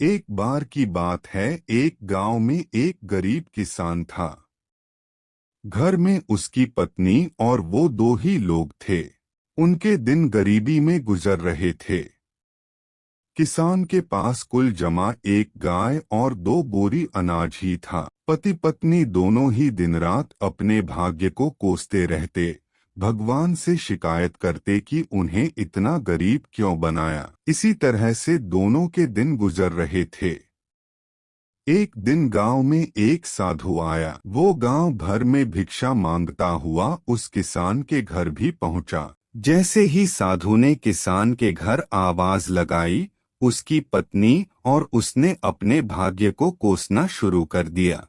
एक बार की बात है, एक गांव में एक गरीब किसान था। घर में उसकी पत्नी और वो दो ही लोग थे। उनके दिन गरीबी में गुजर रहे थे। किसान के पास कुल जमा एक गाय और दो बोरी अनाज ही था। पति पत्नी दोनों ही दिन रात अपने भाग्य को कोसते रहते, भगवान से शिकायत करते कि उन्हें इतना गरीब क्यों बनाया। इसी तरह से दोनों के दिन गुजर रहे थे। एक दिन गांव में एक साधु आया। वो गांव भर में भिक्षा मांगता हुआ उस किसान के घर भी पहुंचा। जैसे ही साधु ने किसान के घर आवाज लगाई, उसकी पत्नी और उसने अपने भाग्य को कोसना शुरू कर दिया।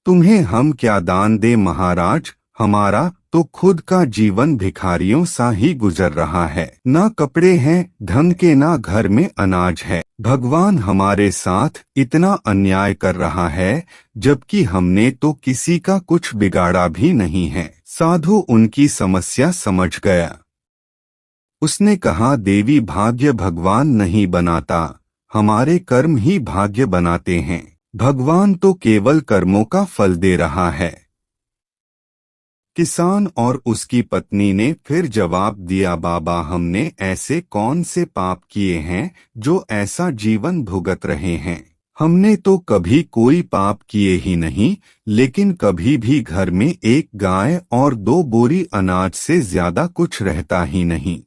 तुम्हें हम क्या दान दे महाराज, हमारा तो खुद का जीवन भिखारियों सा ही गुजर रहा है। ना कपड़े हैं ढंग के, ना घर में अनाज है। भगवान हमारे साथ इतना अन्याय कर रहा है, जबकि हमने तो किसी का कुछ बिगाड़ा भी नहीं है। साधु उनकी समस्या समझ गया। उसने कहा, देवी, भाग्य भगवान नहीं बनाता, हमारे कर्म ही भाग्य बनाते हैं। भगवान तो केवल कर्मों का फल दे रहा है। किसान और उसकी पत्नी ने फिर जवाब दिया, बाबा, हमने ऐसे कौन से पाप किए हैं जो ऐसा जीवन भुगत रहे हैं। हमने तो कभी कोई पाप किए ही नहीं, लेकिन कभी भी घर में एक गाय और दो बोरी अनाज से ज्यादा कुछ रहता ही नहीं।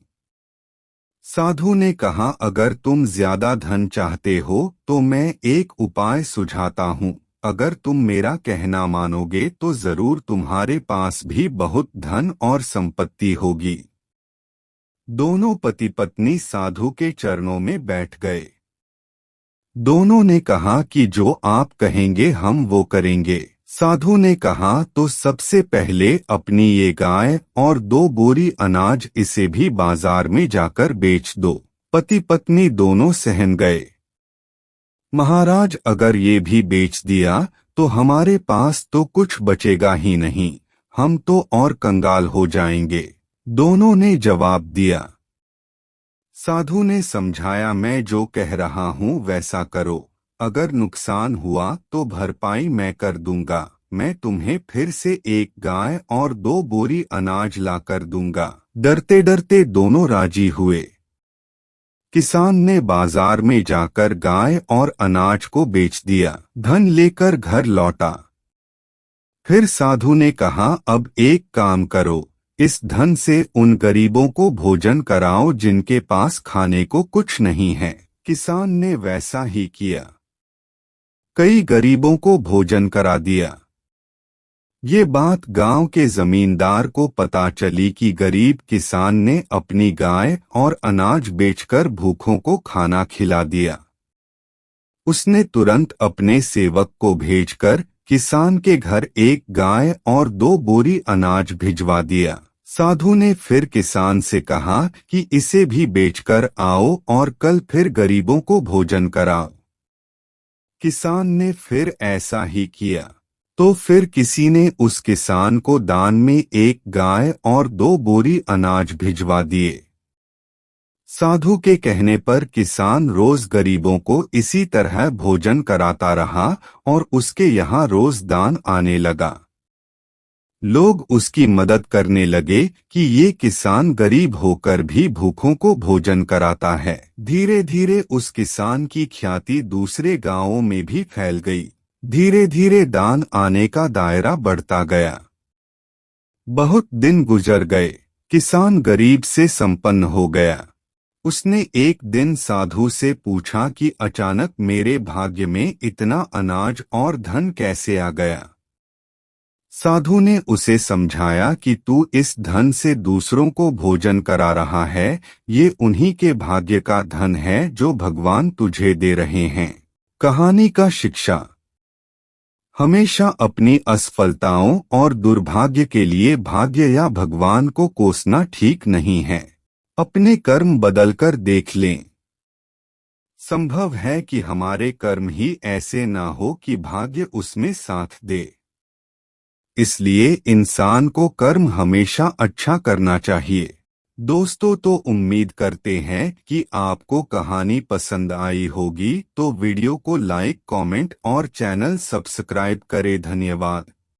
साधु ने कहा, अगर तुम ज्यादा धन चाहते हो तो मैं एक उपाय सुझाता हूँ। अगर तुम मेरा कहना मानोगे तो जरूर तुम्हारे पास भी बहुत धन और संपत्ति होगी। दोनों पति पत्नी साधु के चरणों में बैठ गए। दोनों ने कहा कि जो आप कहेंगे हम वो करेंगे। साधु ने कहा, तो सबसे पहले अपनी ये गाय और दो बोरी अनाज इसे भी बाजार में जाकर बेच दो। पति पत्नी दोनों सहम गए। महाराज, अगर ये भी बेच दिया तो हमारे पास तो कुछ बचेगा ही नहीं, हम तो और कंगाल हो जाएंगे। दोनों ने जवाब दिया। साधु ने समझाया, मैं जो कह रहा हूँ वैसा करो। अगर नुकसान हुआ तो भरपाई मैं कर दूंगा। मैं तुम्हें फिर से एक गाय और दो बोरी अनाज ला कर दूंगा। डरते डरते दोनों राजी हुए। किसान ने बाजार में जाकर गाय और अनाज को बेच दिया, धन लेकर घर लौटा। फिर साधु ने कहा, अब एक काम करो, इस धन से उन गरीबों को भोजन कराओ जिनके पास खाने को कुछ नहीं है। किसान ने वैसा ही किया। कई गरीबों को भोजन करा दिया। ये बात गांव के जमींदार को पता चली कि गरीब किसान ने अपनी गाय और अनाज बेचकर भूखों को खाना खिला दिया। उसने तुरंत अपने सेवक को भेजकर किसान के घर एक गाय और दो बोरी अनाज भिजवा दिया। साधु ने फिर किसान से कहा कि इसे भी बेचकर आओ और कल फिर गरीबों को भोजन कराओ। किसान ने फिर ऐसा ही किया। तो फिर किसी ने उस किसान को दान में एक गाय और दो बोरी अनाज भिजवा दिए। साधु के कहने पर किसान रोज गरीबों को इसी तरह भोजन कराता रहा और उसके यहाँ रोज दान आने लगा। लोग उसकी मदद करने लगे कि ये किसान गरीब होकर भी भूखों को भोजन कराता है। धीरे धीरे उस किसान की ख्याति दूसरे गांवों में भी फैल गई। धीरे धीरे दान आने का दायरा बढ़ता गया। बहुत दिन गुजर गए। किसान गरीब से संपन्न हो गया। उसने एक दिन साधु से पूछा कि अचानक मेरे भाग्य में इतना अनाज और धन कैसे आ गया। साधु ने उसे समझाया कि तू इस धन से दूसरों को भोजन करा रहा है, ये उन्हीं के भाग्य का धन है जो भगवान तुझे दे रहे हैं। कहानी का शिक्षा: हमेशा अपनी असफलताओं और दुर्भाग्य के लिए भाग्य या भगवान को कोसना ठीक नहीं है। अपने कर्म बदलकर देख लें। संभव है कि हमारे कर्म ही ऐसे ना हो कि भाग्य उसमें साथ दे। इसलिए इंसान को कर्म हमेशा अच्छा करना चाहिए। दोस्तों, तो उम्मीद करते हैं कि आपको कहानी पसंद आई होगी, तो वीडियो को लाइक, कमेंट और चैनल सब्सक्राइब करें। धन्यवाद।